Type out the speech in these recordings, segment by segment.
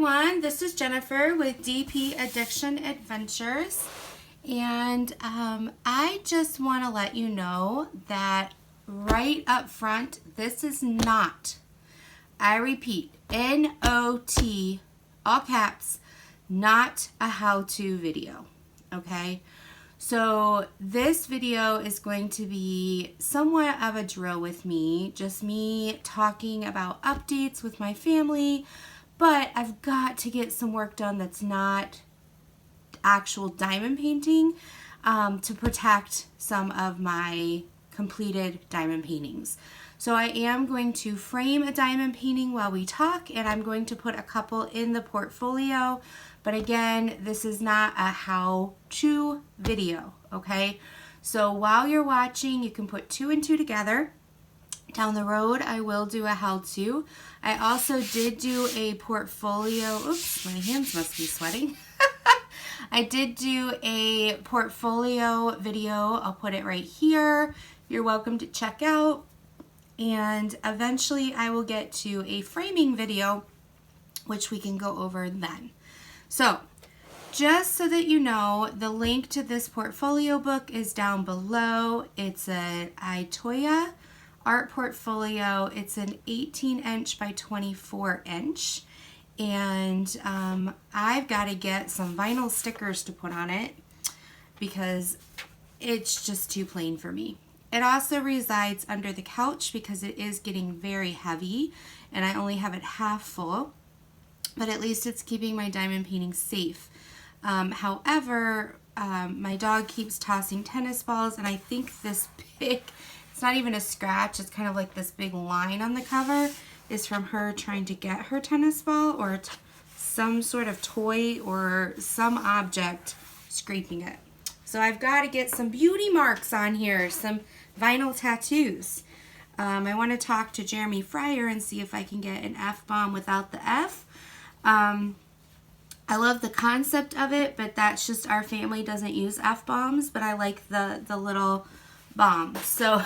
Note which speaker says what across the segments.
Speaker 1: everyone, this is Jennifer with DP Addiction Adventures, and I just want to let you know that right up front, this is not, I repeat, N-O-T, all caps, not a how-to video, okay? So this video is going to be somewhat of a drill with me, just me talking about updates with my family, but I've got to get some work done that's not actual diamond painting to protect some of my completed diamond paintings. So I am going to frame a diamond painting while we talk, and I'm going to put a couple in the portfolio. But again, this is not a how-to video, okay? So while you're watching, you can put 2 and 2 together. Down the road, I will do a how-to. I also did do a portfolio. Oops, my hands must be sweating. I did do a portfolio video. I'll put it right here. You're welcome to check out. And eventually I will get to a framing video, which we can go over then. So just so that you know, the link to this portfolio book is down below. It's an Itoya art portfolio. It's an 18-inch by 24-inch. And I've got to get some vinyl stickers to put on it because it's just too plain for me. It also resides under the couch because it is getting very heavy and I only have it half full, but at least it's keeping my diamond painting safe. However, my dog keeps tossing tennis balls, and I think this big, it's not even a scratch, it's kind of like this big line on the cover is from her trying to get her tennis ball or some sort of toy or some object scraping it. So I've got to get some beauty marks on here, some vinyl tattoos. I want to talk to Jeremy Fryer and see if I can get an F-bomb without the F. I love the concept of it, but that's just our family doesn't use F-bombs, but I like the little bomb. So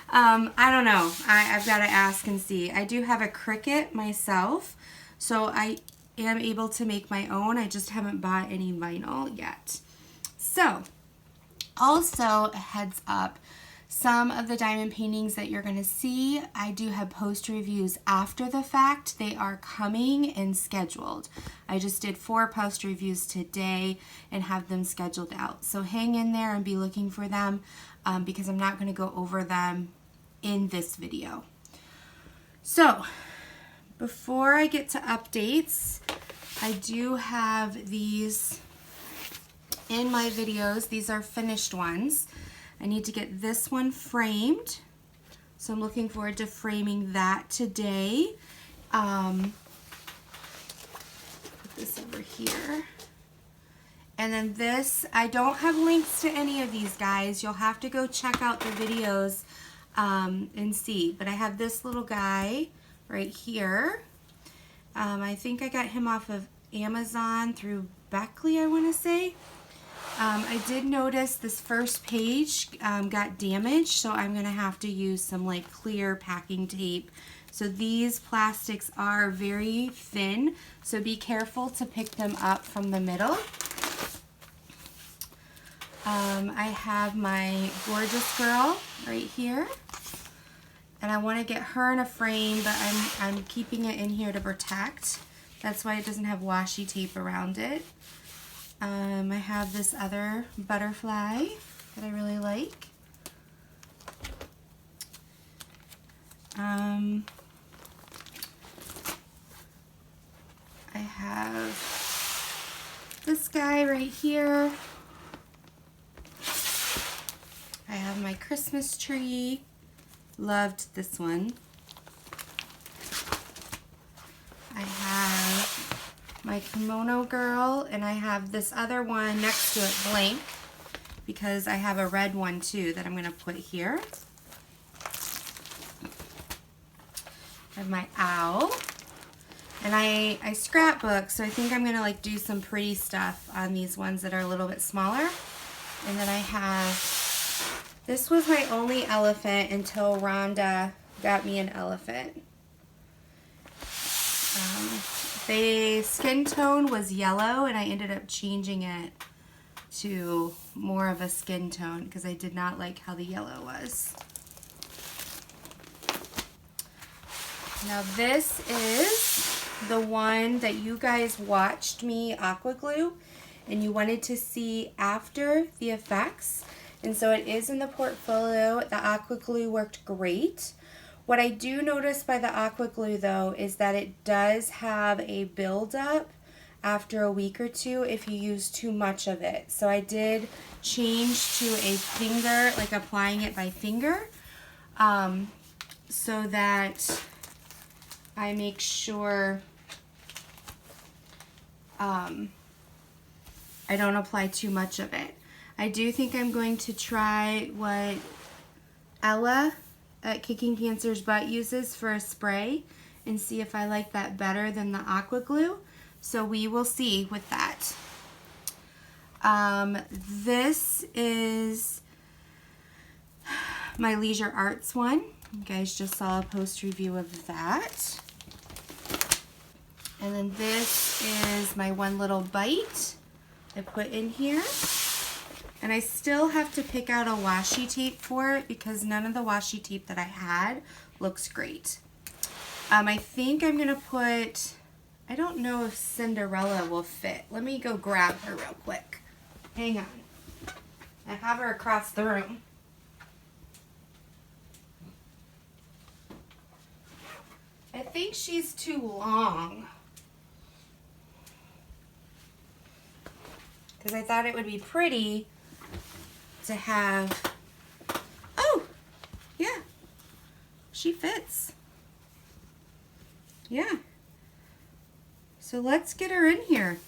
Speaker 1: I don't know. I've got to ask and see. I do have a Cricut myself, so I am able to make my own. I just haven't bought any vinyl yet. So, also a heads up, some of the diamond paintings that you're going to see, I do have post reviews after the fact. They are coming and scheduled. I just did 4 post reviews today and have them scheduled out. So hang in there and be looking for them because I'm not going to go over them in this video. So, before I get to updates, I do have these in my videos. These are finished ones. I need to get this one framed, so I'm looking forward to framing that today. Put this over here. And then this, I don't have links to any of these guys. You'll have to go check out the videos and see. But I have this little guy right here. I think I got him off of Amazon through Beckley, I want to say. I did notice this first page got damaged, so I'm going to have to use some like clear packing tape. So these plastics are very thin, so be careful to pick them up from the middle. I have my gorgeous girl right here, and I want to get her in a frame, but I'm keeping it in here to protect. That's why it doesn't have washi tape around it. I have this other butterfly that I really like. I have this guy right here. I have my Christmas tree. Loved this one. I have my kimono girl, and I have this other one next to it blank because I have a red one too that I'm going to put here. I have my owl, and I scrapbook, so I think I'm going to like do some pretty stuff on these ones that are a little bit smaller. And then I have, this was my only elephant until Rhonda got me an elephant. The skin tone was yellow and I ended up changing it to more of a skin tone because I did not like how the yellow was. Now this is the one that you guys watched me aqua glue and you wanted to see after the effects. And so it is in the portfolio. The aqua glue worked great. What I do notice by the aqua glue though is that it does have a buildup after a week or two if you use too much of it. So I did change to a finger, like applying it by finger, so that I make sure I don't apply too much of it. I do think I'm going to try what Ella at Kicking Cancer's Butt uses for a spray and see if I like that better than the aqua glue. So we will see with that. This is my Leisure Arts one. You guys just saw a post review of that. And then this is my One Little Bite I put in here. And I still have to pick out a washi tape for it because none of the washi tape that I had looks great. I think I'm going to put, I don't know if Cinderella will fit. Let me go grab her real quick. Hang on. I have her across the room. I think she's too long. Because I thought it would be pretty to have, oh, yeah, she fits. Yeah. So let's get her in here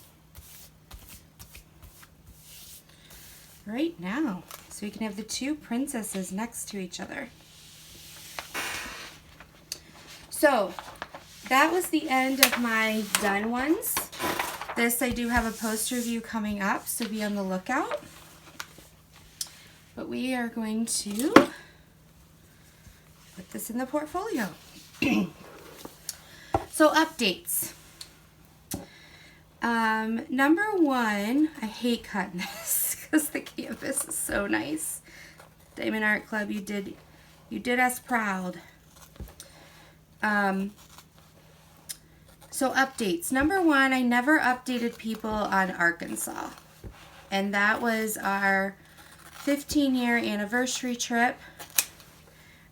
Speaker 1: right now so we can have the two princesses next to each other. So that was the end of my done ones. This I do have a post review coming up, so be on the lookout. But we are going to put this in the portfolio. So updates. Number one, I hate cutting this because the canvas is so nice. Diamond Art Club, you did us proud. So updates. Number one, I never updated people on Arkansas. And that was our 15-year anniversary trip.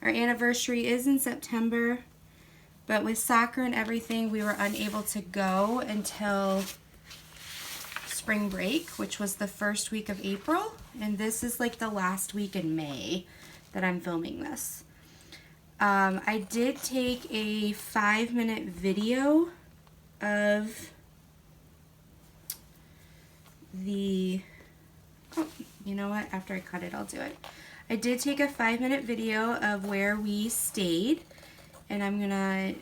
Speaker 1: Our anniversary is in September, but with soccer and everything, we were unable to go until spring break, which was the first week of April. And this is like the last week in May that I'm filming this. I did take a 5-minute video of the, oh, you know what, after I cut it I'll do it. I did take a 5-minute video of where we stayed, and I'm gonna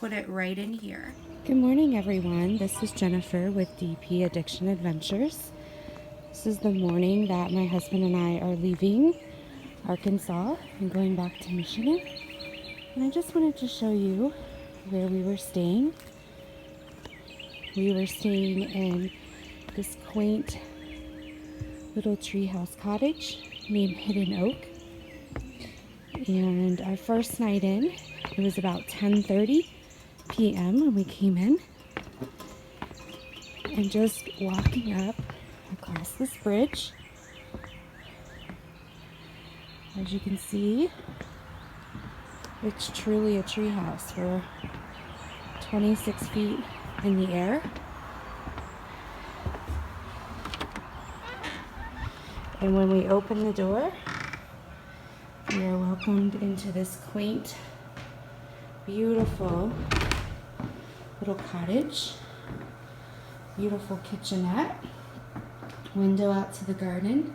Speaker 1: put it right in here. Good morning everyone, this is Jennifer with DP Addiction Adventures. This is the morning that my husband and I are leaving Arkansas and going back to Michigan, and I just wanted to show you where we were staying. We were staying in this quaint little treehouse cottage named Hidden Oak, and our first night in, it was about 10:30 p.m. when we came in, and just walking up across this bridge, as you can see, it's truly a tree house. We're 26 feet in the air. And when we open the door, we are welcomed into this quaint, beautiful little cottage. Beautiful kitchenette. Window out to the garden.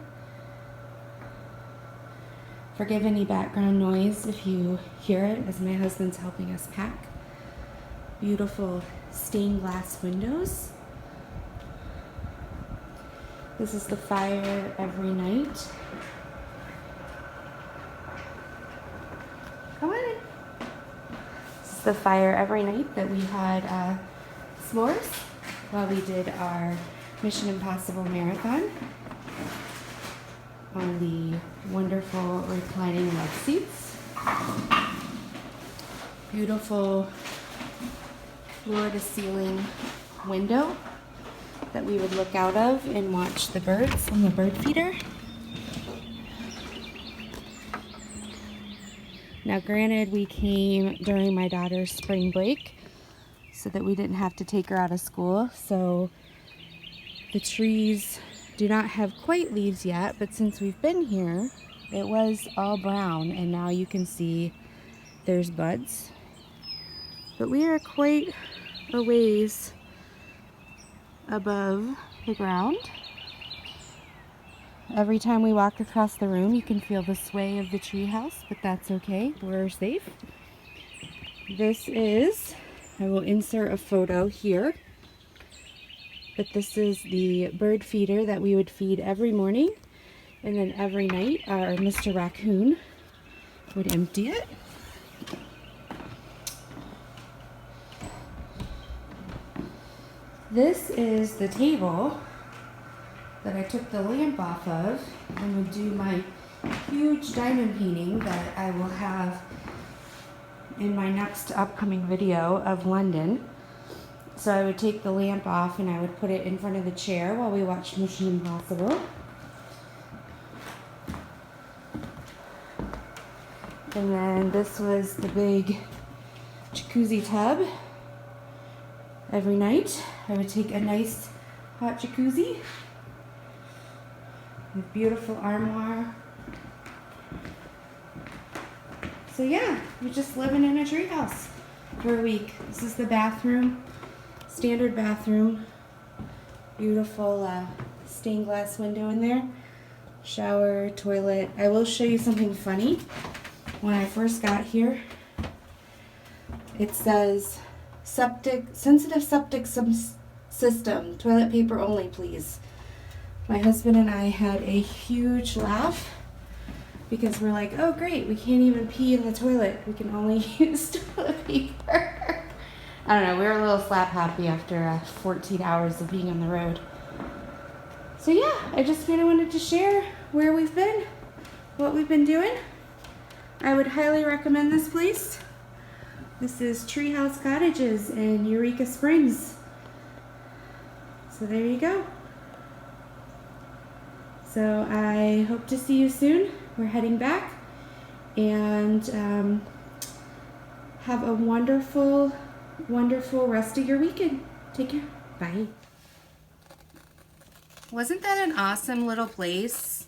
Speaker 1: Forgive any background noise if you hear it, as my husband's helping us pack. Beautiful stained glass windows. This is the fire every night. Come on in. This is across the fire every night that we had s'mores while we did our Mission Impossible marathon on the wonderful reclining love seats. Beautiful floor-to-ceiling window that we would look out of and watch the birds on the bird feeder. Now granted, we came during my daughter's spring break so that we didn't have to take her out of school, so the trees do not have quite leaves yet, but since we've been here, it was all brown, and now you can see there's buds. But we are quite a ways above the ground. Every time we walk across the room, you can feel the sway of the treehouse, but that's okay. We're safe. This is, I will insert a photo here, but this is the bird feeder that we would feed every morning, and then every night our Mr. Raccoon would empty it. This is the table that I took the lamp off of and would do my huge diamond painting that I will have in my next upcoming video of London. So I would take the lamp off and I would put it in front of the chair while we watched Mission Impossible. And then this was the big jacuzzi tub. Every night I would take a nice hot jacuzzi with beautiful armoire. So yeah, we're just living in a treehouse for a week. This is the bathroom, standard bathroom. Beautiful stained glass window in there. Shower, toilet. I will show you something funny. When I first got here, it says sensitive septic system, toilet paper only, please. My husband and I had a huge laugh because we're like, oh great, we can't even pee in the toilet. We can only use toilet paper. I don't know, we were a little slap happy after 14 hours of being on the road. So yeah, I just kind of wanted to share where we've been, what we've been doing. I would highly recommend this place. This is Treehouse Cottages in Eureka Springs. So there you go. So I hope to see you soon. We're heading back, and have a wonderful, wonderful rest of your weekend. Take care. Bye. Wasn't that an awesome little place?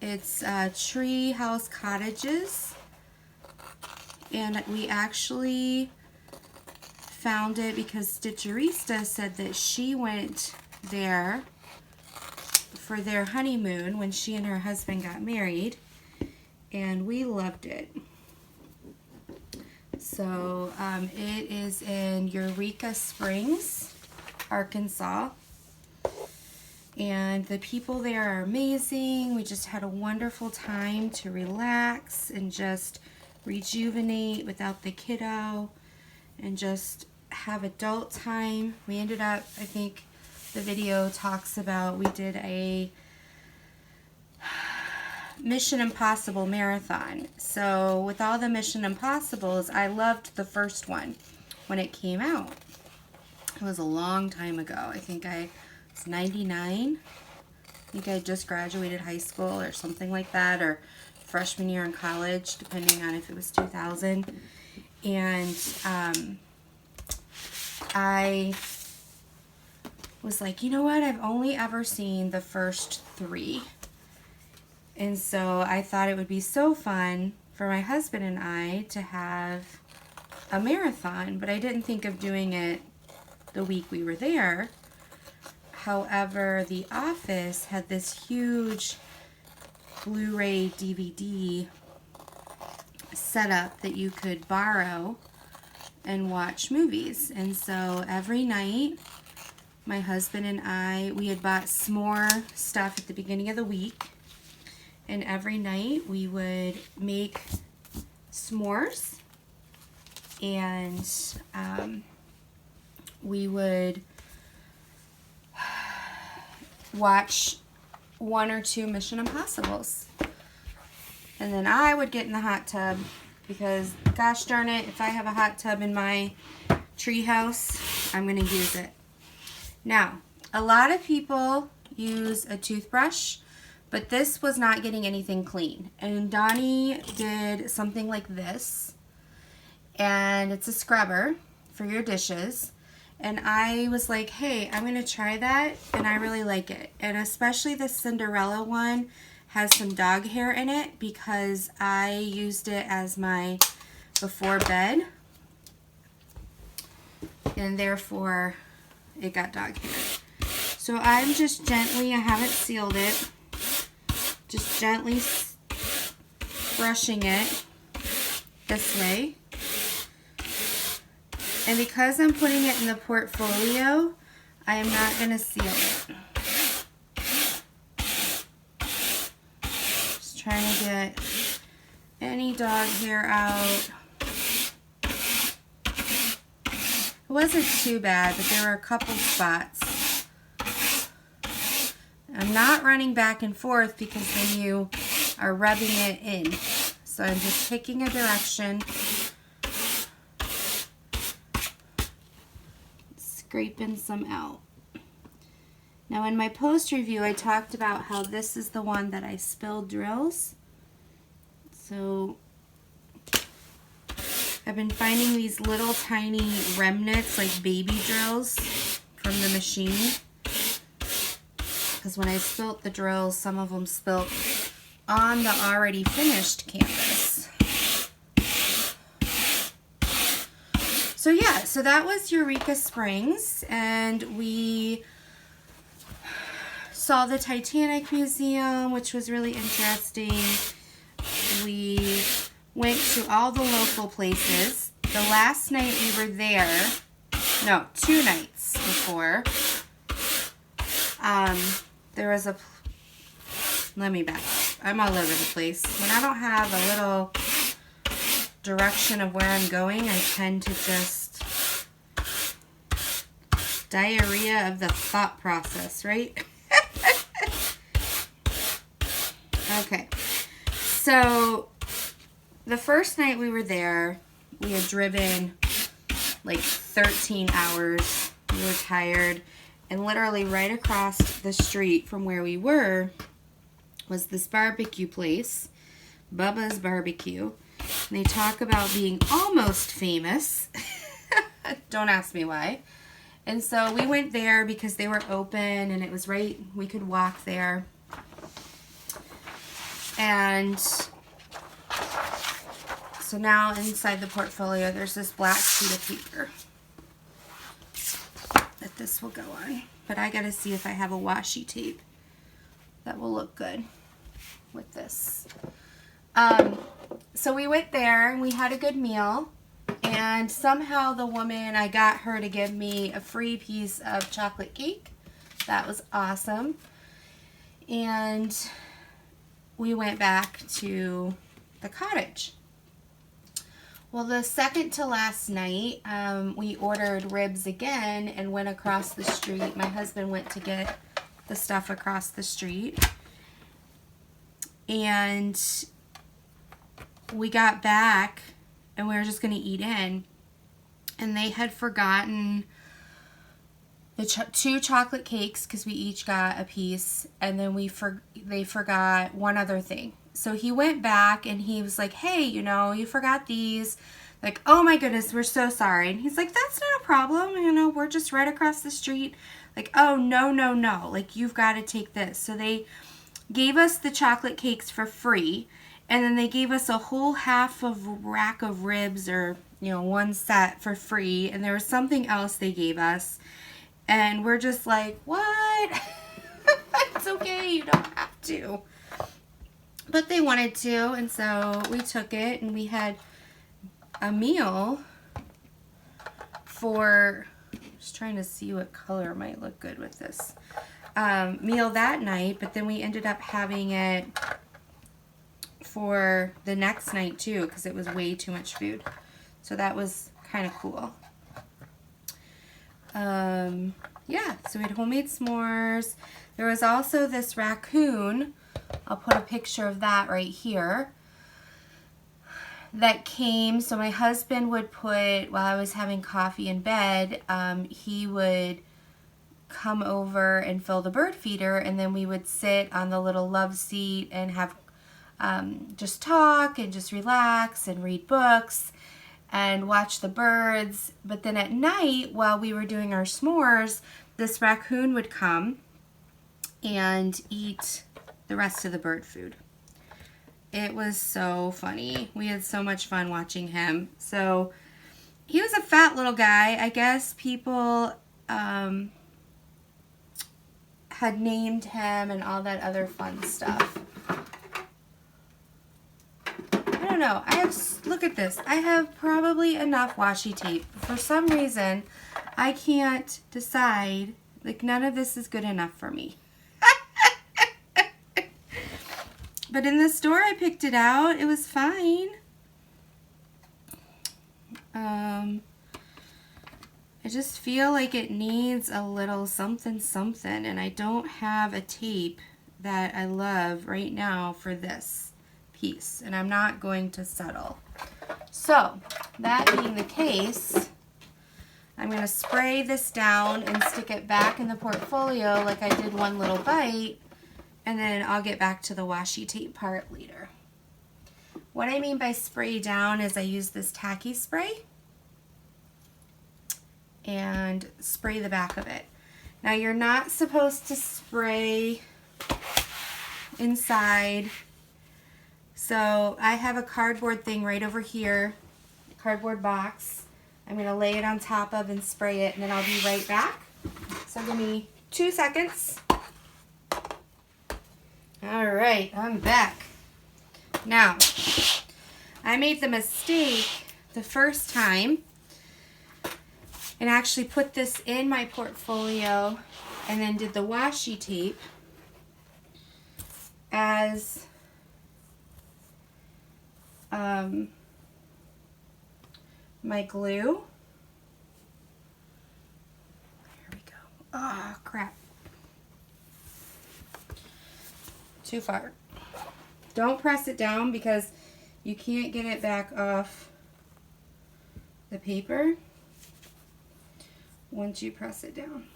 Speaker 1: It's Treehouse Cottages. And we actually found it because Stitcherista said that she went there for their honeymoon when she and her husband got married, and we loved it. So it is in Eureka Springs, Arkansas, and the people there are amazing. We just had a wonderful time to relax and just rejuvenate without the kiddo and just have adult time. We ended up, I think the video talks about, we did a Mission Impossible marathon. So with all the Mission Impossibles, I loved the first one when it came out. It was a long time ago. I think I was 99. I think I just graduated high school or something like that, or freshman year in college, depending on if it was 2000. And I was like, you know what, I've only ever seen the first 3. And so I thought it would be so fun for my husband and I to have a marathon, but I didn't think of doing it the week we were there. However, the office had this huge Blu-ray DVD setup that you could borrow and watch movies. And so every night, my husband and I, we had bought s'more stuff at the beginning of the week, and every night we would make s'mores and we would watch 1 or 2 Mission Impossibles. And then I would get in the hot tub because, gosh darn it, if I have a hot tub in my tree house, I'm going to use it. Now, a lot of people use a toothbrush, but this was not getting anything clean. And Donnie did something like this, and it's a scrubber for your dishes. And I was like, hey, I'm going to try that, and I really like it. And especially the Cinderella one has some dog hair in it because I used it as my before bed, and therefore it got dog hair. So I'm just gently, I haven't sealed it, just gently brushing it this way. And because I'm putting it in the portfolio, I am not going to seal it. Just trying to get any dog hair out. It wasn't too bad, but there were a couple spots. I'm not running back and forth because then you are rubbing it in. So I'm just picking a direction, scraping some out. Now in my post review I talked about how this is the one that I spilled drills. So I've been finding these little tiny remnants like baby drills from the machine. Because when I spilt the drills, some of them spilt on the already finished canvas. So yeah, so that was Eureka Springs, and we saw the Titanic Museum, which was really interesting. We went to all the local places. The last night we were there, no, 2 nights before, there was a, let me back up. I'm all over the place. When I don't have a little direction of where I'm going, I tend to just diarrhea of the thought process, right? Okay, so the first night we were there, we had driven like 13 hours. We were tired, and literally right across the street from where we were was this barbecue place, Bubba's Barbecue. And they talk about being almost famous. Don't ask me why. And so we went there because they were open and it was right, we could walk there. And so now inside the portfolio there's this black sheet of paper that this will go on. But I gotta see if I have a washi tape that will look good with this. So we went there and we had a good meal, and somehow the woman, I got her to give me a free piece of chocolate cake. That was awesome. And we went back to the cottage. Well, the second to last night, we ordered ribs again and went across the street. My husband went to get the stuff across the street. And we got back and we were just going to eat in. And they had forgotten the 2 chocolate cakes because we each got a piece. And then they forgot one other thing. So he went back and he was like, hey, you know, you forgot these. Like, oh my goodness, we're so sorry. And he's like, that's not a problem. You know, we're just right across the street. Like, oh, no. Like, you've got to take this. So they gave us the chocolate cakes for free. And then they gave us a whole half of rack of ribs, or, you know, 1 set for free. And there was something else they gave us. And we're just like, what? It's okay. You don't have to. But they wanted to, and so we took it, and we had a meal for, just trying to see what color might look good with this, meal that night, but then we ended up having it for the next night too, because it was way too much food. So that was kind of cool. Yeah, so we had homemade s'mores. There was also this raccoon, I'll put a picture of that right here, that came. So my husband would put, while I was having coffee in bed, he would come over and fill the bird feeder, and then we would sit on the little love seat and have just talk and just relax and read books and watch the birds. But then at night, while we were doing our s'mores, this raccoon would come and eat the rest of the bird food. It was so funny. We had so much fun watching him. So he was a fat little guy. I guess people had named him and all that other fun stuff. I don't know. Look at this. I have probably enough washi tape. For some reason, I can't decide. Like, none of this is good enough for me. But in the store, I picked it out. It was fine. I just feel like it needs a little something something, and I don't have a tape that I love right now for this piece, and I'm not going to settle. So, that being the case, I'm going to spray this down and stick it back in the portfolio like I did one little bite, and then I'll get back to the washi tape part later. What I mean by spray down is I use this tacky spray and spray the back of it. Now you're not supposed to spray inside. So I have a cardboard thing right over here, cardboard box. I'm going to lay it on top of and spray it, and then I'll be right back. So give me 2 seconds. All right, I'm back. Now, I made the mistake the first time and actually put this in my portfolio and then did the washi tape as my glue. There we go. Oh, crap. Too far. Don't press it down because you can't get it back off the paper once you press it down.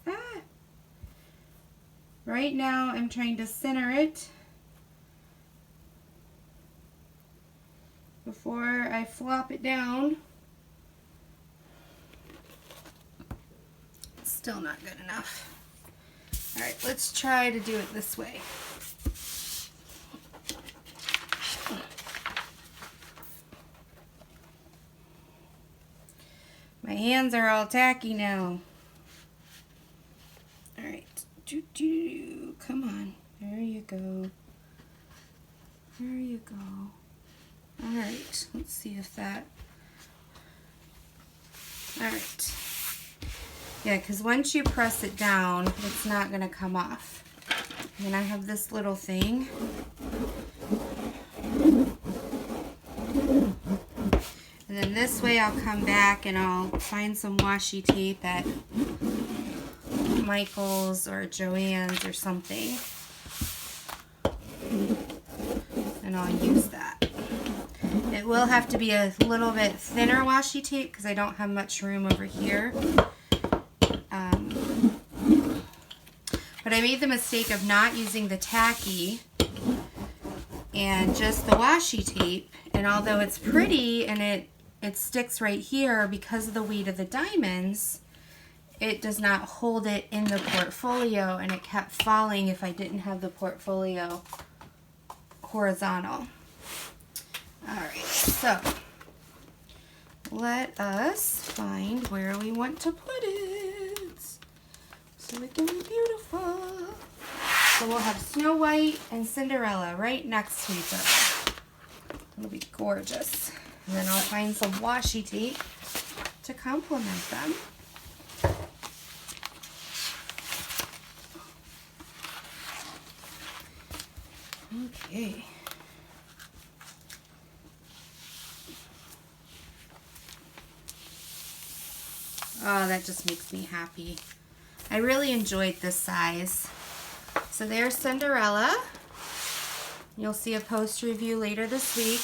Speaker 1: Ah. Right now I'm trying to center it before I flop it down. Still not good enough. All right, let's try to do it this way. My hands are all tacky now. All right, come on. There you go. There you go. All right, let's see if that. All right. Yeah, because once you press it down, it's not going to come off. And then I have this little thing. And then this way I'll come back and I'll find some washi tape at Michael's or Joann's or something. And I'll use that. It will have to be a little bit thinner washi tape because I don't have much room over here. But I made the mistake of not using the tacky and just the washi tape. And although it's pretty and it sticks right here because of the weight of the diamonds, it does not hold it in the portfolio, and it kept falling if I didn't have the portfolio horizontal. Alright, so let us find where we want to put it so it can be beautiful. So we'll have Snow White and Cinderella right next to each other. It'll be gorgeous. And then I'll find some washi tape to complement them. Okay. Okay. Oh, that just makes me happy. I really enjoyed this size. So there's Cinderella. You'll see a post review later this week.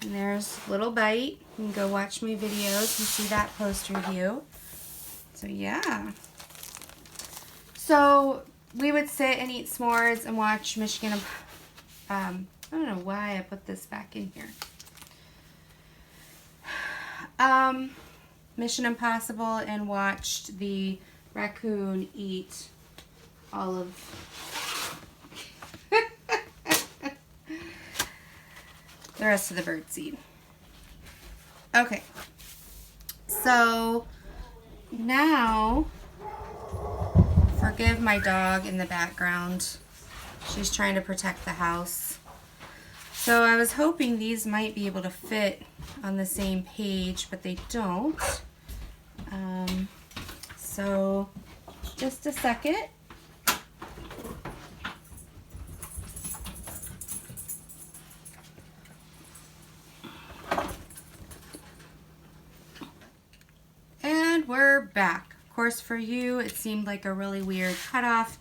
Speaker 1: And there's Little Bite. You can go watch my videos and see that post review. So yeah. So we would sit and eat s'mores and watch Michigan. I don't know why I put this back in here. Mission Impossible, and watched the raccoon eat all of the rest of the birdseed. Okay, so now, forgive my dog in the background. She's trying to protect the house. So I was hoping these might be able to fit on the same page, but they don't. So just a second. And we're back. Of course, for you, it seemed like a really weird cutoff,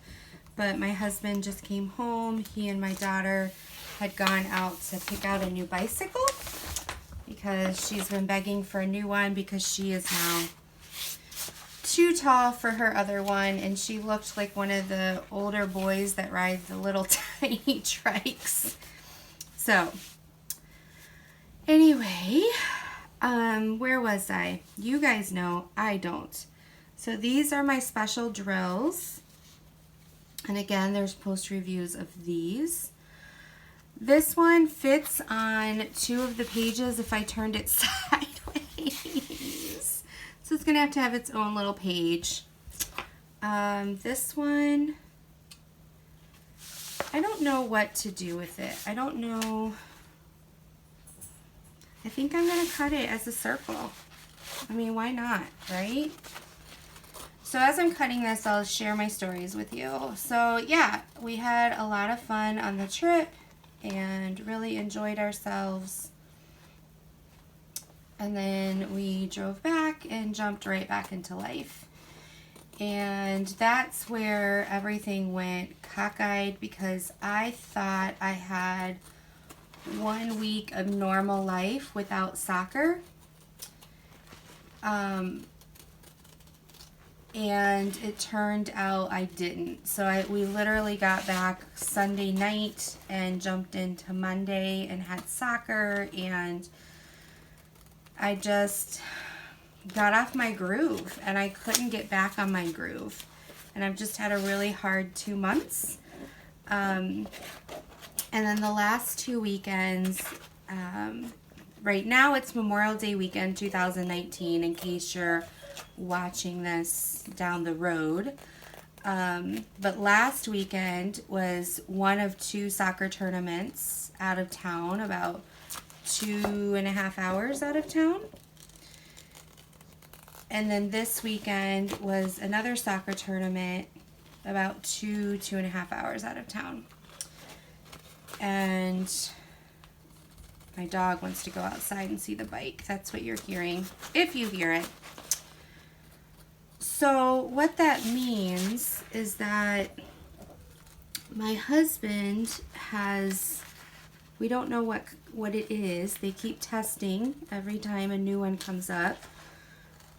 Speaker 1: but my husband just came home. He and my daughter had gone out to pick out a new bicycle because she's been begging for a new one because she is now too tall for her other one, and she looked like one of the older boys that ride the little tiny trikes. So anyway, where was I? You guys know, I don't. So these are my special drills, and again, there's post reviews of these. This one fits on 2 of the pages if I turned it sideways. So it's going to have its own little page. This one, I don't know what to do with it. I don't know. I think I'm going to cut it as a circle. I mean, why not, right? So as I'm cutting this, I'll share my stories with you. So yeah, we had a lot of fun on the trip and really enjoyed ourselves. And then we drove back and jumped right back into life. And that's where everything went cockeyed, because I thought I had 1 week of normal life without soccer. And it turned out I didn't. So we literally got back Sunday night and jumped into Monday and had soccer, and I just got off my groove and I couldn't get back on my groove. And I've just had a really hard 2 months. And then the last 2 weekends, right now it's Memorial Day weekend 2019, in case you're watching this down the road. But last weekend was one of 2 soccer tournaments out of town, about 2.5 hours out of town. And then this weekend was another soccer tournament about 2.5 hours out of town. And my dog wants to go outside and see the bike. That's what you're hearing, if you hear it. So what that means is that my husband has, we don't know what it is. They keep testing every time a new one comes up.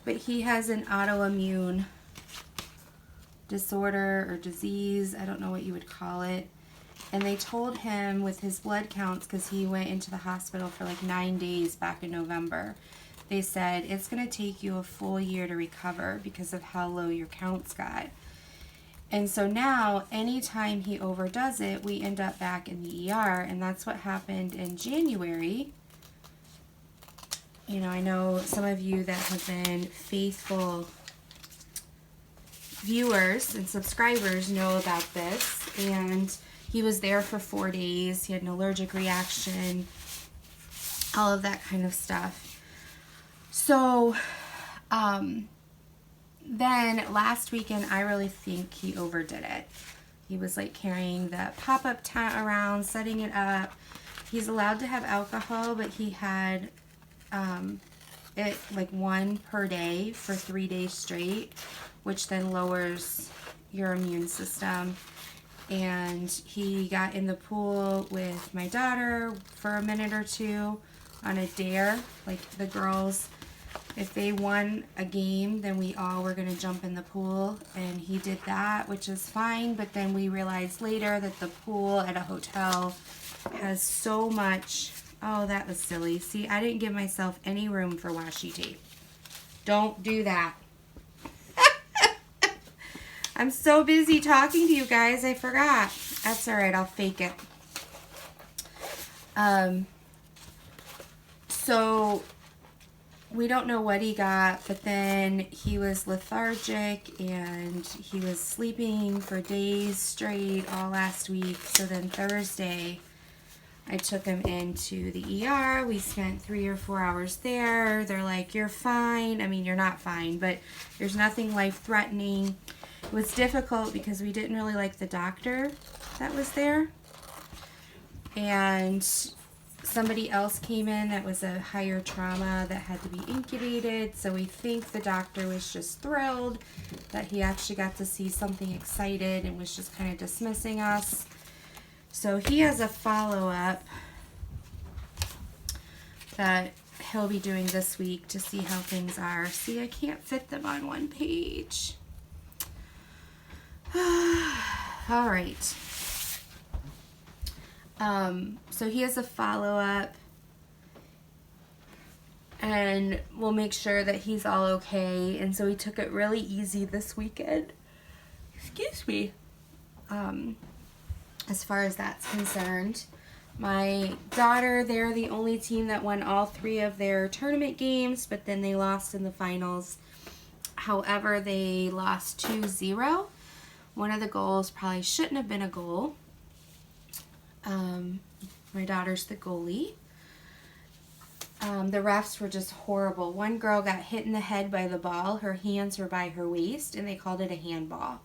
Speaker 1: But he has an autoimmune disorder or disease. I don't know what you would call it. And they told him with his blood counts, because he went into the hospital for like 9 days back in November, they said it's going to take you a full year to recover because of how low your counts got. And so now, anytime he overdoes it, we end up back in the ER, and that's what happened in January. You know, I know some of you that have been faithful viewers and subscribers know about this, and he was there for 4 days. He had an allergic reaction, all of that kind of stuff. So, then last weekend, I really think he overdid it. He was like carrying the pop-up tent around, setting it up. He's allowed to have alcohol, but he had it like 1 per day for 3 days straight, which then lowers your immune system. And he got in the pool with my daughter for a minute or two on a dare. Like the girls, if they won a game, then we all were going to jump in the pool. And he did that, which is fine. But then we realized later that the pool at a hotel has so much. Oh, that was silly. See, I didn't give myself any room for washi tape. Don't do that. I'm so busy talking to you guys, I forgot. That's all right, I'll fake it. So we don't know what he got, but then he was lethargic and he was sleeping for days straight all last week. So then Thursday, I took him into the ER. We spent 3 or 4 hours there. They're like, you're fine. I mean, you're not fine, but there's nothing life-threatening. It was difficult because we didn't really like the doctor that was there. And somebody else came in that was a higher trauma that had to be incubated. So we think the doctor was just thrilled that he actually got to see something excited and was just kind of dismissing us. So he has a follow-up that he'll be doing this week to see how things are. See, I can't fit them on one page. All right. So he has a follow-up, and we'll make sure that he's all okay. And so we took it really easy this weekend. Excuse me. As far as that's concerned. My daughter, they're the only team that won all 3 of their tournament games, but then they lost in the finals. However, they lost 2-0. One of the goals probably shouldn't have been a goal. My daughter's the goalie. The refs were just horrible. One girl got hit in the head by the ball. Her hands were by her waist, and they called it a handball.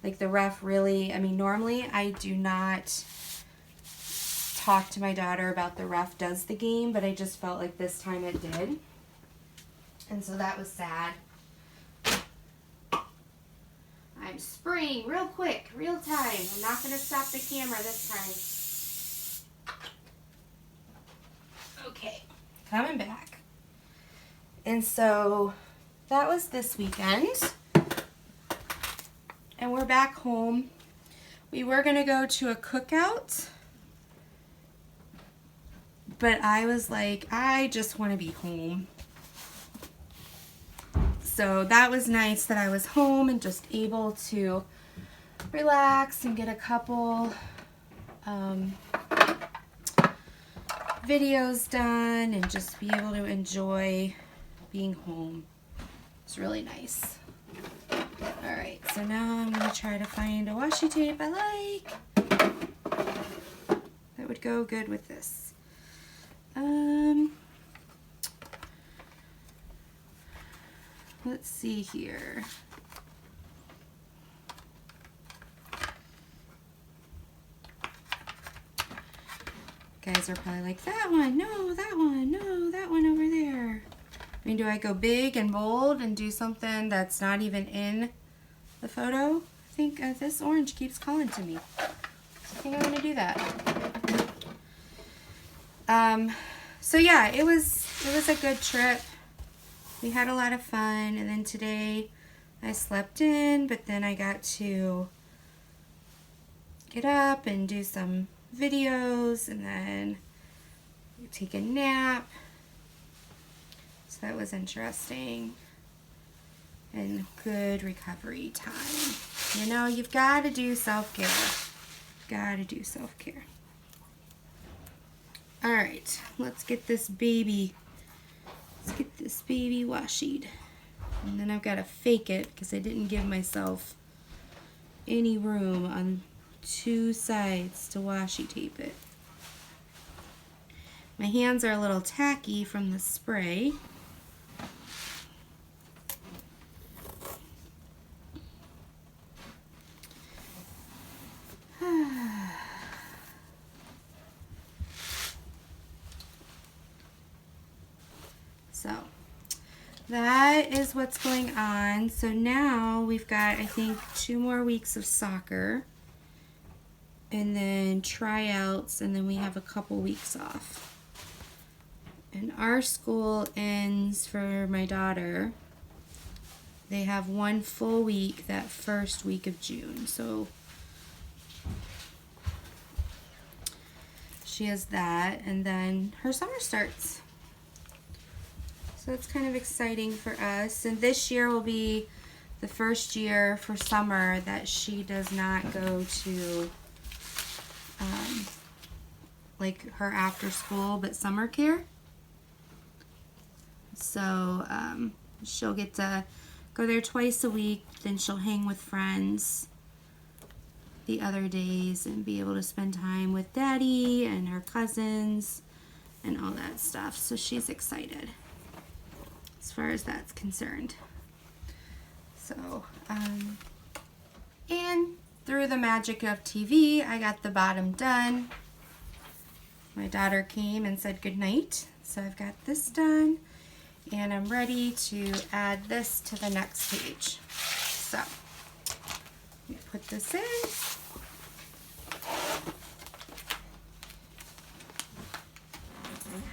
Speaker 1: Like the ref really, I mean, normally I do not talk to my daughter about the ref does the game, but I just felt like this time it did. And so that was sad. I'm spraying real quick, real time. I'm not going to stop the camera this time. Okay, coming back. And so that was this weekend. And we're back home. We were going to go to a cookout, but I was like, I just want to be home. So that was nice that I was home and just able to relax and get a couple videos done and just be able to enjoy being home. It's really nice. Alright, so now I'm going to try to find a washi tape I like that would go good with this. Let's see here. Guys are probably like, that one, no, that one, no, that one over there. I mean, do I go big and bold and do something that's not even in the photo? I think this orange keeps calling to me. I think I'm going to do that. So yeah, it was a good trip. We had a lot of fun, and then today I slept in, but then I got to get up and do some videos and then take a nap. So that was interesting and good recovery time. You know, you've got to do self-care. Got to do self-care. All right, let's get this baby washied. And then I've got to fake it because I didn't give myself any room on 2 sides to washi tape it. My hands are a little tacky from the spray. that is what's going on. So now we've got, I think, 2 more weeks of soccer, and then tryouts, and then we have a couple weeks off. And our school ends for my daughter. They have 1 full week that first week of June. So she has that, and then her summer starts. So it's kind of exciting for us. And this year will be the first year for summer that she does not go to like her after school but summer care. So she'll get to go there twice a week, then she'll hang with friends the other days and be able to spend time with Daddy and her cousins and all that stuff. So she's excited as far as that's concerned. So, and through the magic of TV, I got the bottom done. My daughter came and said goodnight, so I've got this done, and I'm ready to add this to the next page. So, let me put this in.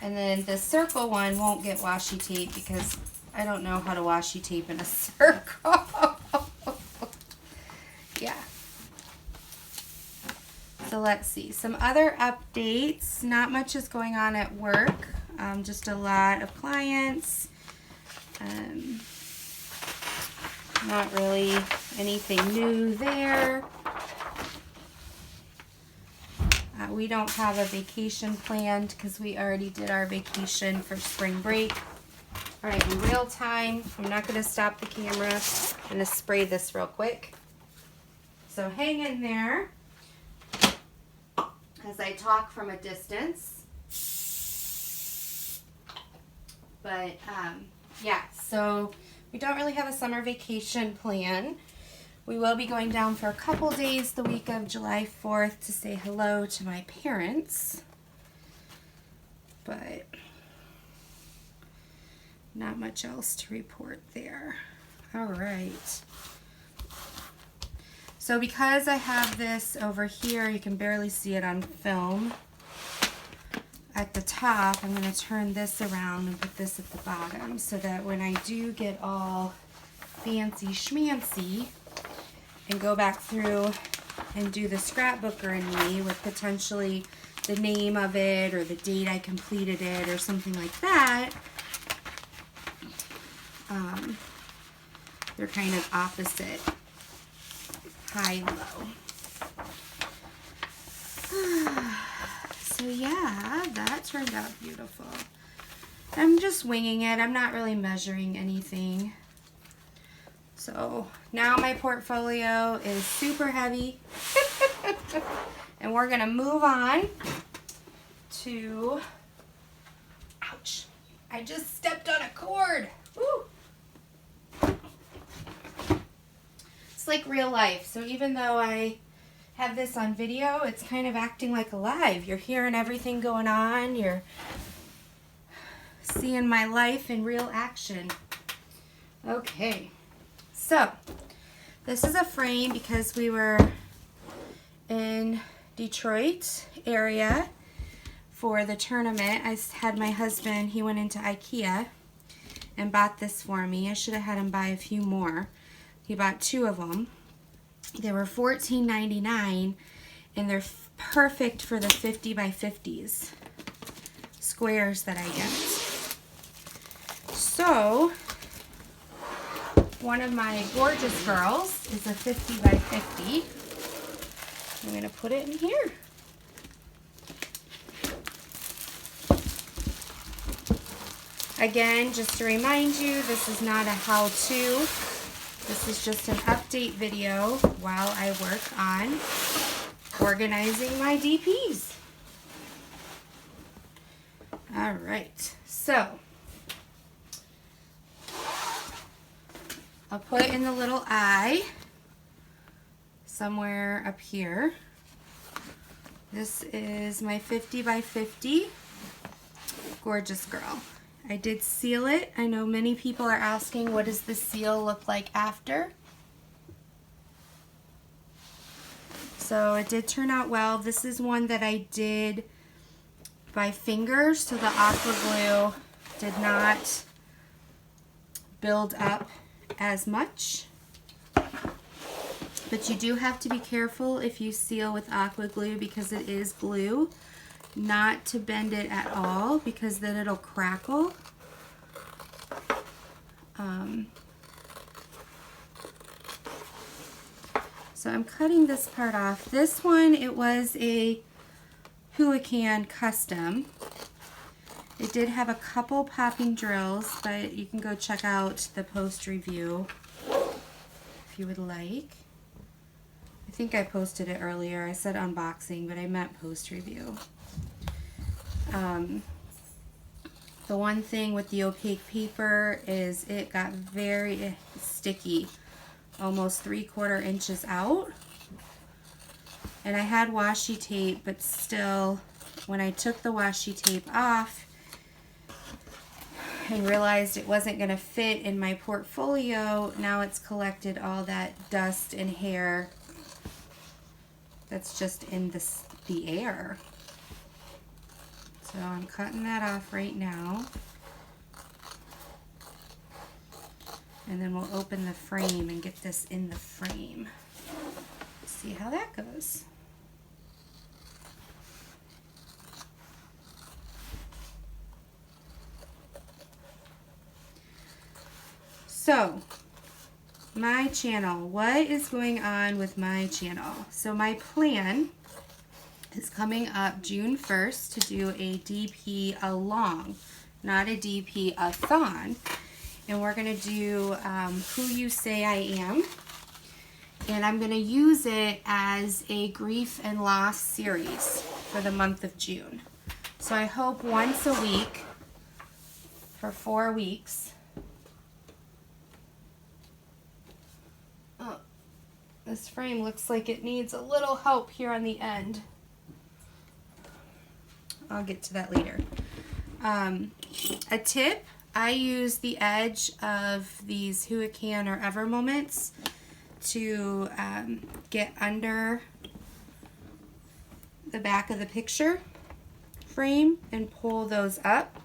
Speaker 1: And then the circle one won't get washi tape because I don't know how to washi tape in a circle. Yeah. So let's see. Some other updates. Not much is going on at work. Just a lot of clients. Not really anything new there. We don't have a vacation planned because we already did our vacation for spring break. All right, in real time, I'm not going to stop the camera. I'm going to spray this real quick. So hang in there as I talk from a distance. But yeah, so we don't really have a summer vacation plan. We will be going down for a couple days the week of July 4th to say hello to my parents. But not much else to report there. All right. So because I have this over here, you can barely see it on film. At the top, I'm going to turn this around and put this at the bottom so that when I do get all fancy schmancy and go back through and do the scrapbooker in me with potentially the name of it or the date I completed it or something like that, they're kind of opposite, high and low. So yeah, that turned out beautiful. I'm just winging it. I'm not really measuring anything. So now my portfolio is super heavy. And we're gonna move on to, ouch, I just stepped on a cord. Woo. It's like real life. So even though I have this on video, it's kind of acting like alive. You're hearing everything going on. You're seeing my life in real action. Okay. So, this is a frame because we were in Detroit area for the tournament. I had my husband, he went into IKEA and bought this for me. I should have had him buy a few more. He bought 2 of them. They were $14.99 and they're perfect for the 50 by 50s squares that I get. So, one of my gorgeous girls is a 50 by 50. I'm going to put it in here. Again, just to remind you, this is not a how-to. This is just an update video while I work on organizing my DPs. All right, so I'll put in the little eye somewhere up here. This is my 50 by 50 gorgeous girl. I did seal it. I know many people are asking, what does the seal look like after? So it did turn out well. This is one that I did by finger, so the aqua glue did not build up as much. But you do have to be careful if you seal with aqua glue, because it is glue, not to bend it at all, because then it'll crackle. So I'm cutting this part off. This one, it was a Huacan custom. It did have a couple popping drills, but you can go check out the post review if you would like. I think I posted it earlier. I said unboxing, but I meant post review. The one thing with the opaque paper is it got very sticky, almost 3/4 inches out. And I had washi tape, but still, when I took the washi tape off and realized it wasn't going to fit in my portfolio, now it's collected all that dust and hair that's just in the air. So I'm cutting that off right now. And then we'll open the frame and get this in the frame. See how that goes. So, my channel. What is going on with my channel? So my plan is coming up June 1st to do a DP along, not a DP-a-thon. And we're going to do Who You Say I Am. And I'm going to use it as a grief and loss series for the month of June. So I hope once a week for 4 weeks. Oh, this frame looks like it needs a little help here on the end. I'll get to that later. A tip, I use the edge of these Huacan or Ever Moments to get under the back of the picture frame and pull those up.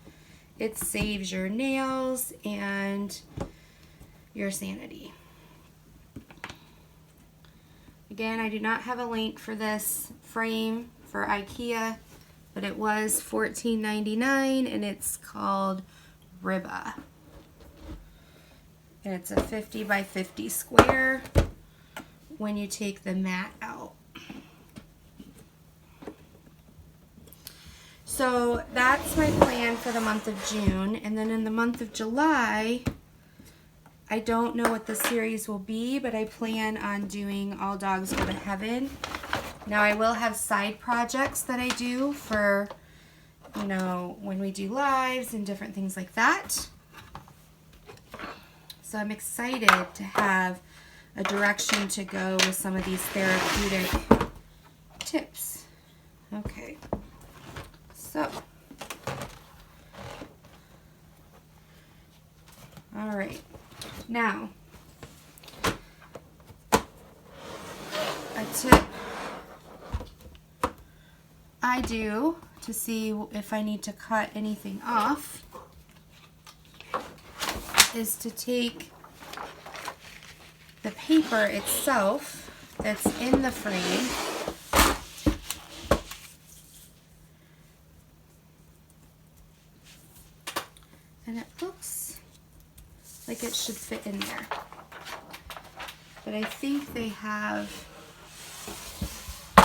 Speaker 1: It saves your nails and your sanity. Again, I do not have a link for this frame for IKEA, but it was $14.99 and it's called Riba. And it's a 50 by 50 square when you take the mat out. So that's my plan for the month of June. And then in the month of July, I don't know what the series will be, but I plan on doing All Dogs Go to Heaven. Now I will have side projects that I do for, you know, when we do lives and different things like that. So I'm excited to have a direction to go with some of these therapeutic tips. Okay, so, all right, now, a tip I do to see if I need to cut anything off is to take the paper itself that's in the frame and it looks like it should fit in there, but I think they have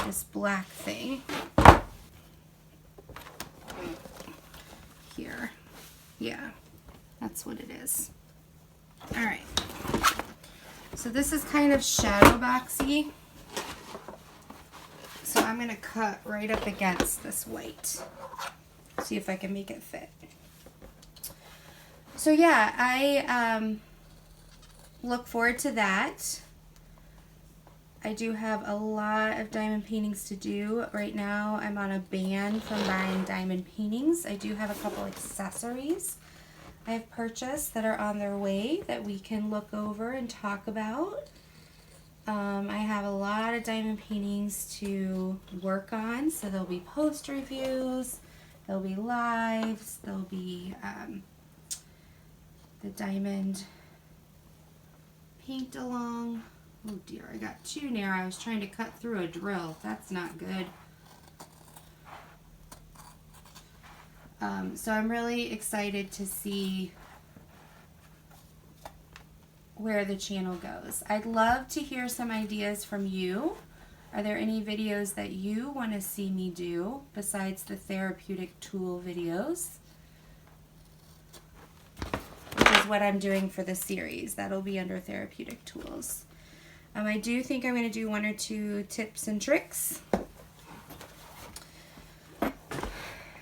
Speaker 1: this black thing here. Yeah, that's what it is. All right, so this is kind of shadow boxy, so I'm going to cut right up against this white, see if I can make it fit. So yeah, I look forward to that. I do have a lot of diamond paintings to do. Right now I'm on a ban from buying diamond paintings. I do have a couple accessories I've purchased that are on their way that we can look over and talk about. I have a lot of diamond paintings to work on, so there'll be post reviews, there'll be lives, there'll be the diamond paint along. Oh dear, I got too near. I was trying to cut through a drill. That's not good. So I'm really excited to see where the channel goes. I'd love to hear some ideas from you. Are there any videos that you want to see me do besides the therapeutic tool videos? Which is what I'm doing for the series. That'll be under therapeutic tools. I do think I'm going to do 1 or 2 tips and tricks.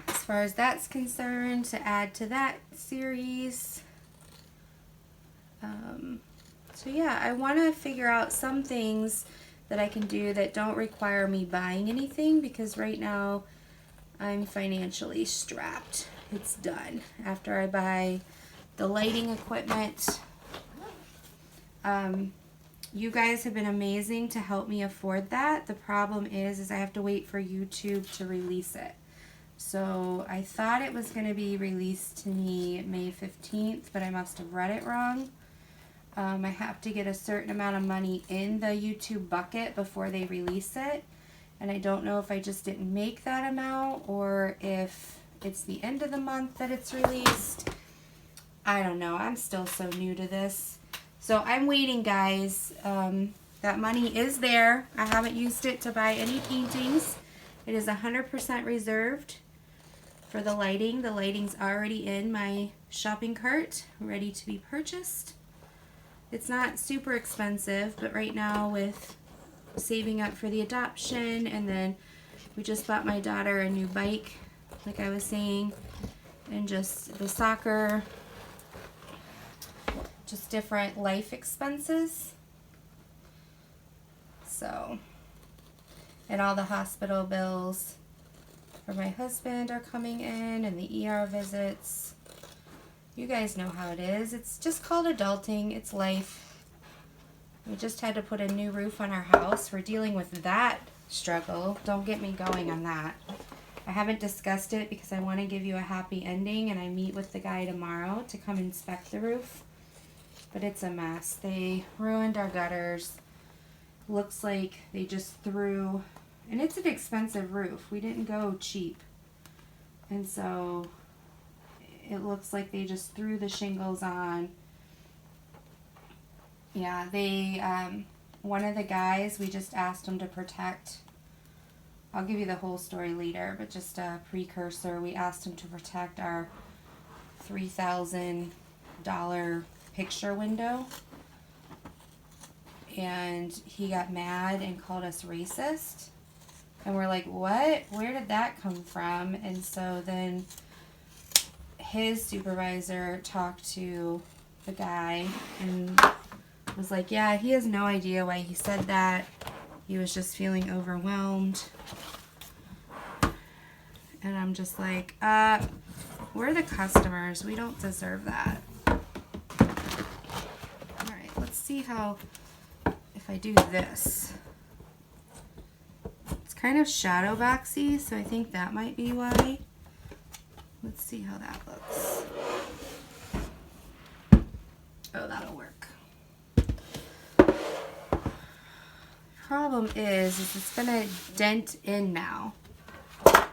Speaker 1: As far as that's concerned, to add to that series. So yeah, I want to figure out some things that I can do that don't require me buying anything, because right now I'm financially strapped. It's done. After I buy the lighting equipment, you guys have been amazing to help me afford that. The problem is I have to wait for YouTube to release it. So I thought it was going to be released to me May 15th, but I must have read it wrong. I have to get a certain amount of money in the YouTube bucket before they release it. And I don't know if I just didn't make that amount or if it's the end of the month that it's released. I don't know. I'm still so new to this. So I'm waiting, guys. That money is there. I haven't used it to buy any paintings. It is 100% reserved for the lighting. The lighting's already in my shopping cart, ready to be purchased. It's not super expensive, but right now with saving up for the adoption, and then we just bought my daughter a new bike, like I was saying, and just the soccer, just different life expenses. So, and all the hospital bills for my husband are coming in, and the ER visits. You guys know how it is. It's just called adulting. It's life. We just had to put a new roof on our house. We're dealing with that struggle. Don't get me going on that. I haven't discussed it because I want to give you a happy ending, and I meet with the guy tomorrow to come inspect the roof. But it's a mess. They ruined our gutters. Looks like they just threw, and it's an expensive roof. We didn't go cheap. And so it looks like they just threw the shingles on. Yeah, they, one of the guys, we just asked him to protect, I'll give you the whole story later, but just a precursor, we asked him to protect our $3,000 picture window. And he got mad and called us racist. And we're like, what? Where did that come from? And so then his supervisor talked to the guy and was like, yeah, he has no idea why he said that. He was just feeling overwhelmed. And I'm just like, we're the customers. We don't deserve that. Alright, let's see how, if I do this. It's kind of shadow boxy, so I think that might be why. Let's see how that looks. Oh, that'll work. Problem is it's gonna dent in now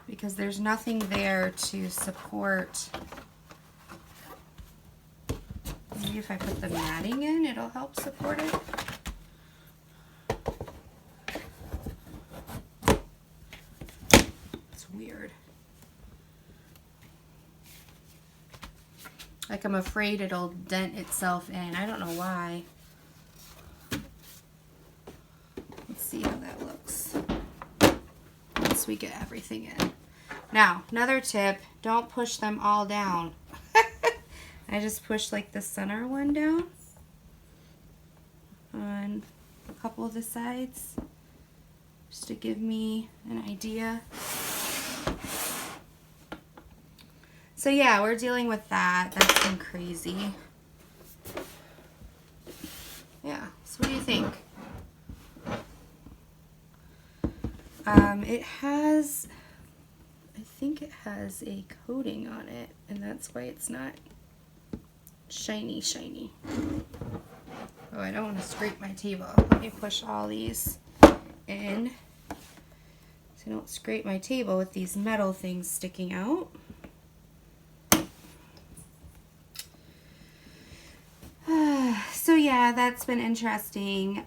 Speaker 1: because there's nothing there to support. Maybe if I put the matting in, it'll help support it. It's weird. Like I'm afraid it'll dent itself in. I don't know why. Let's see how that looks once we get everything in. Now, another tip, don't push them all down. I just pushed like the center one down on a couple of the sides just to give me an idea. So yeah, we're dealing with that. That's been crazy. Yeah, so what do you think? It has, I think it has a coating on it, and that's why it's not shiny, shiny. Oh, I don't want to scrape my table. Let me push all these in so I don't scrape my table with these metal things sticking out. So yeah, that's been interesting.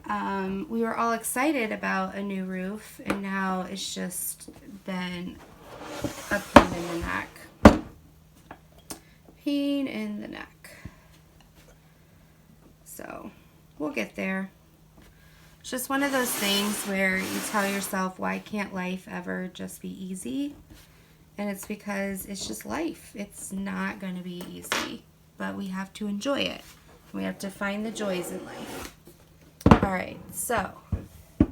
Speaker 1: We were all excited about a new roof, and now it's just been a pain in the neck. Pain in the neck. So we'll get there. It's just one of those things where you tell yourself, why can't life ever just be easy? And it's because it's just life. It's not going to be easy, but we have to enjoy it. We have to find the joys in life. All right, so yeah,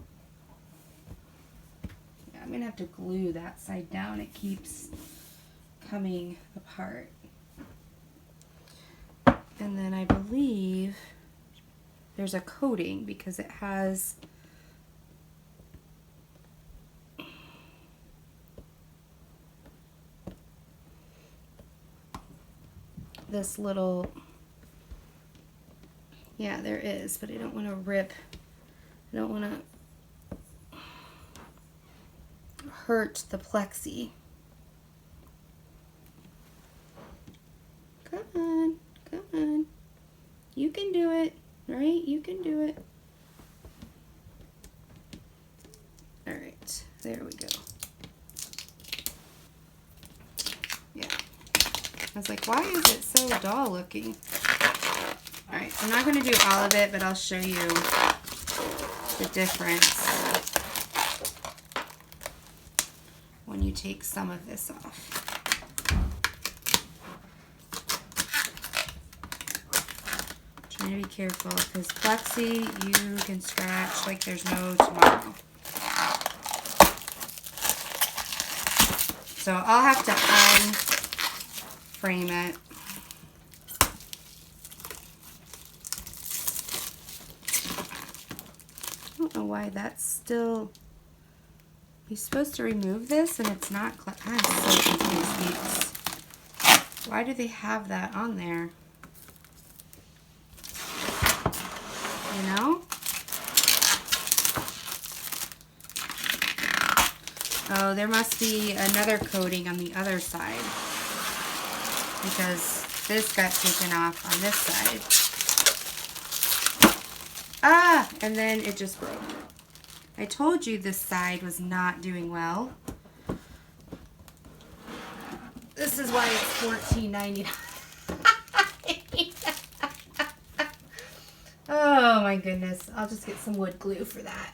Speaker 1: I'm going to have to glue that side down. It keeps coming apart. And then I believe there's a coating because it has this little, yeah, there is, but I don't want to rip, I don't want to hurt the plexi. Come on, come on. You can do it, right? You can do it. All right, there we go. Yeah. I was like, why is it so dull looking? All right, I'm not going to do all of it, but I'll show you the difference when you take some of this off. Trying to be careful because plexi, you can scratch like there's no tomorrow. So I'll have to unframe it. I don't know why that's still, you're supposed to remove this and it's not, I'm so confused. Why do they have that on there? You know? Oh, there must be another coating on the other side because this got taken off on this side. Ah, and then it just broke. I told you this side was not doing well. This is why it's $14.99. Oh my goodness. I'll just get some wood glue for that.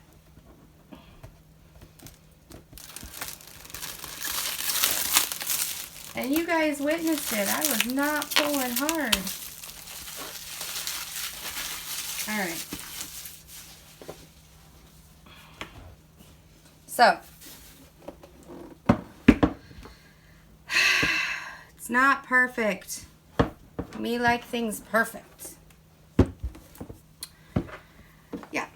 Speaker 1: And you guys witnessed it. I was not pulling hard. All right. So, it's not perfect. Me like things perfect. Yeah.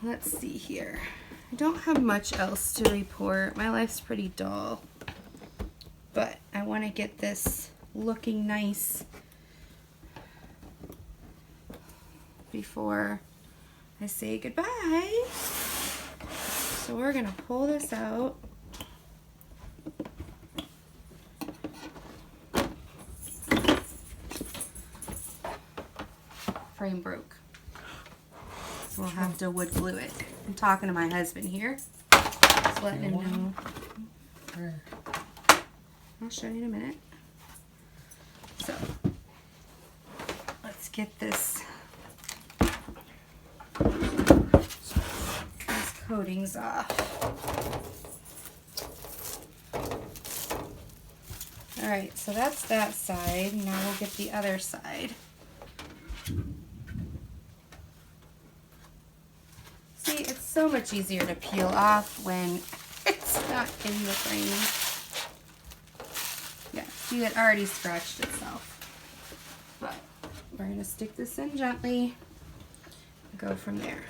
Speaker 1: Let's see here. I don't have much else to report. My life's pretty dull. But I want to get this looking nice before I say goodbye. So we're going to pull this out. Frame broke. So we'll have to wood glue it. I'm talking to my husband here. Just letting him know. I'll show you in a minute. So let's get these coatings off. Alright, so that's that side. Now we'll get the other side. See, it's so much easier to peel off when it's not in the frame. See, it already scratched itself. But we're going to stick this in gently and go from there.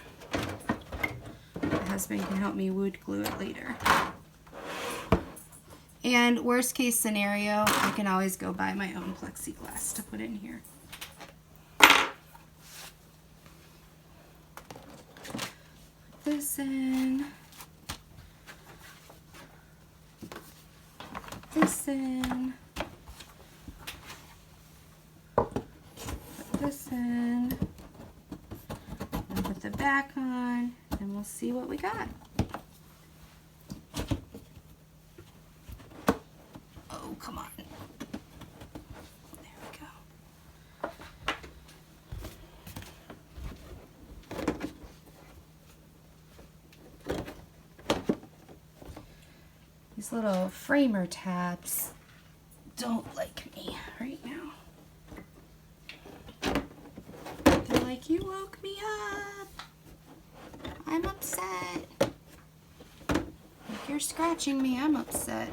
Speaker 1: My husband can help me wood glue it later. And worst case scenario, I can always go buy my own plexiglass to put in here. Put this in. Put this in. Put this in. And put the back on, and we'll see what we got. Oh, come on. There we go. These little framer tabs don't like me right now. They're like, you woke me up. I'm upset. If you're scratching me, I'm upset.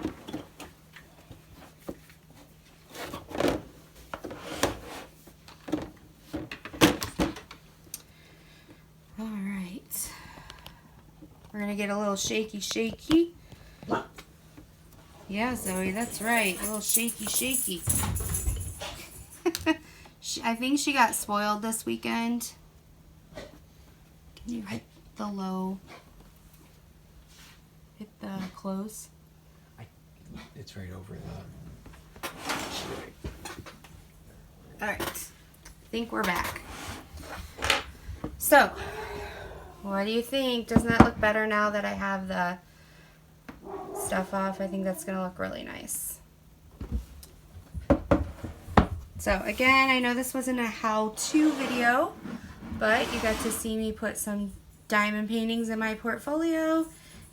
Speaker 1: Alright. We're going to get a little shaky. Yeah, Zoe, that's right. A little shaky. I think she got spoiled this weekend. Can you hit the low? Hit the close?
Speaker 2: It's right over the...
Speaker 1: Alright. I think we're back. So, what do you think? Doesn't that look better now that I have the stuff off? I think that's going to look really nice. So again, I know this wasn't a how-to video, but you got to see me put some diamond paintings in my portfolio. You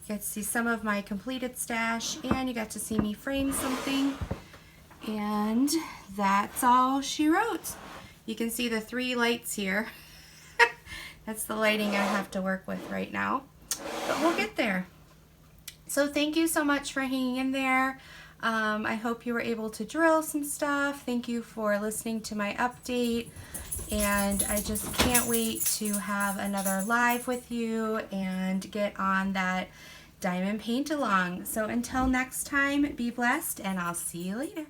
Speaker 1: got to see some of my completed stash, and you got to see me frame something. And that's all she wrote. You can see the 3 lights here. That's the lighting I have to work with right now, but we'll get there. So thank you so much for hanging in there. I hope you were able to drill some stuff. Thank you for listening to my update, and I just can't wait to have another live with you and get on that diamond paint along. So until next time, be blessed, and I'll see you later.